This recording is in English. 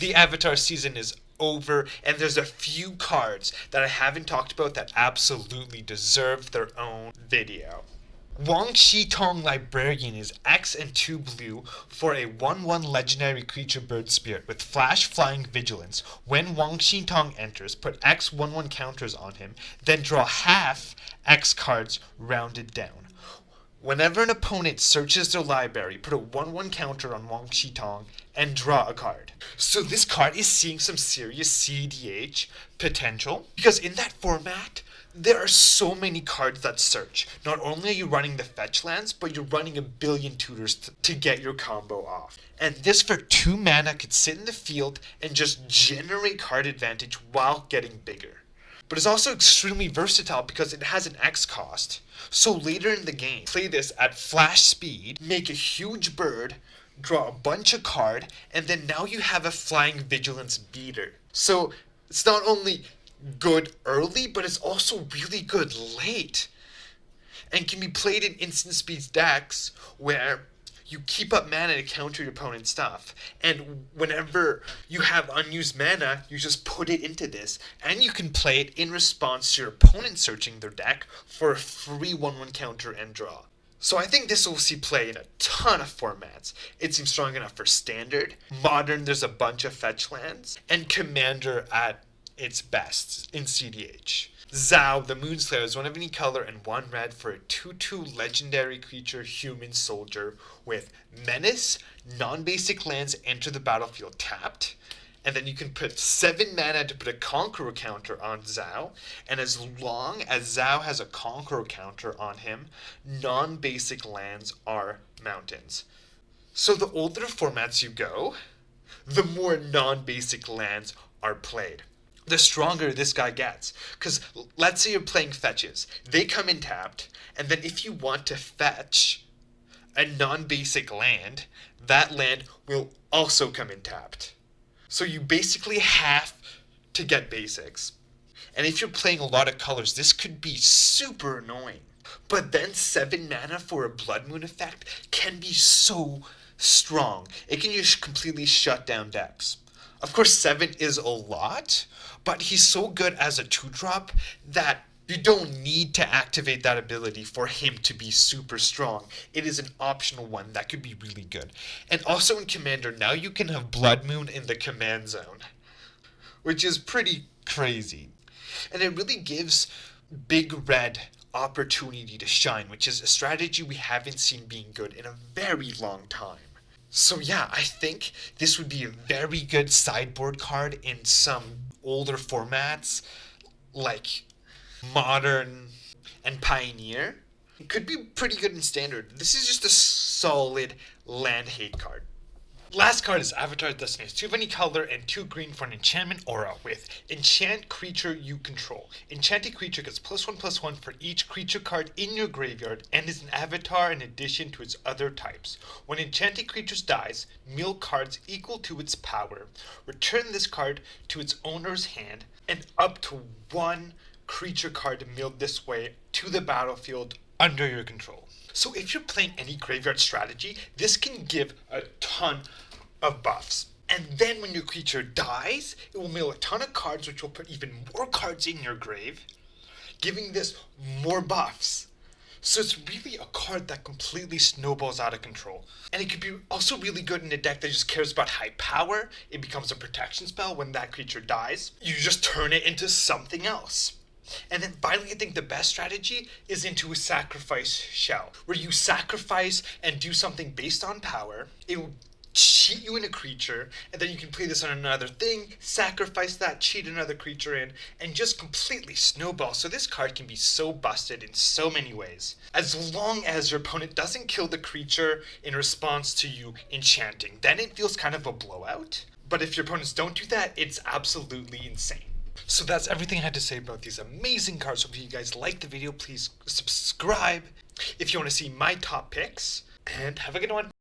The Avatar season is over, and there's a few cards that I haven't talked about that absolutely deserve their own video. Wan Shi Tong Librarian is X and 2 blue for a 1/1 legendary creature bird spirit with flash flying vigilance. When Wan Shi Tong enters, put X 1/1 counters on him, then draw half X cards rounded down. Whenever an opponent searches their library, put a 1/1 counter on Wan Shi Tong and draw a card. So this card is seeing some serious CDH potential, because in that format, there are so many cards that search. Not only are you running the fetch lands, but you're running a billion tutors to get your combo off. And this for 2 mana could sit in the field and just generate card advantage while getting bigger. But it's also extremely versatile because it has an X cost. So later in the game, play this at flash speed, make a huge bird, draw a bunch of card, and then now you have a flying vigilance beater. So it's not only good early, but it's also really good late, and can be played in instant speed decks where you keep up mana to counter your opponent's stuff, and whenever you have unused mana, you just put it into this, and you can play it in response to your opponent searching their deck for a free 1/1 counter and draw. So I think this will see play in a ton of formats. It seems strong enough for Standard, Modern there's a bunch of fetch lands, and Commander at its best in CDH. Zhao, the Moonslayer, is 1 of any color and 1 red for a 2/2 legendary creature human soldier with Menace. Non-basic lands enter the battlefield tapped. And then you can put 7 mana to put a Conqueror counter on Zhao. And as long as Zhao has a Conqueror counter on him, non-basic lands are mountains. So the older formats you go, the more non-basic lands are played. The stronger this guy gets. Because let's say you're playing fetches. They come in tapped, and then if you want to fetch a non-basic land, that land will also come in tapped. So you basically have to get basics. And if you're playing a lot of colors, this could be super annoying. But then 7 mana for a Blood Moon effect can be so strong. It can just completely shut down decks. Of course, 7 is a lot, but he's so good as a 2-drop that you don't need to activate that ability for him to be super strong. It is an optional one that could be really good. And also in Commander, now you can have Blood Moon in the command zone, which is pretty crazy. And it really gives Big Red opportunity to shine, which is a strategy we haven't seen being good in a very long time. So yeah, I think this would be a very good sideboard card in some older formats like Modern and Pioneer. It could be pretty good in Standard. This is just a solid land hate card. Last card is Avatar Destiny. 2 of any color and 2 green for an enchantment aura with enchant creature you control. Enchanted creature gets +1/+1 for each creature card in your graveyard and is an avatar in addition to its other types. When enchanted creature dies, mill cards equal to its power. Return this card to its owner's hand and up to 1 creature card milled this way to the battlefield under your control. So if you're playing any graveyard strategy, this can give a ton of buffs. And then when your creature dies, it will mill a ton of cards, which will put even more cards in your grave, giving this more buffs. So it's really a card that completely snowballs out of control. And it could be also really good in a deck that just cares about high power. It becomes a protection spell when that creature dies. You just turn it into something else. And then finally, I think the best strategy is into a sacrifice shell, where you sacrifice and do something based on power. It will cheat you in a creature, and then you can play this on another thing, sacrifice that, cheat another creature in, and just completely snowball. So this card can be so busted in so many ways, as long as your opponent doesn't kill the creature in response to you enchanting. Then it feels kind of a blowout. But if your opponents don't do that, it's absolutely insane. So that's everything I had to say about these amazing cards. So if you guys liked the video, please subscribe if you want to see my top picks, and have a good one.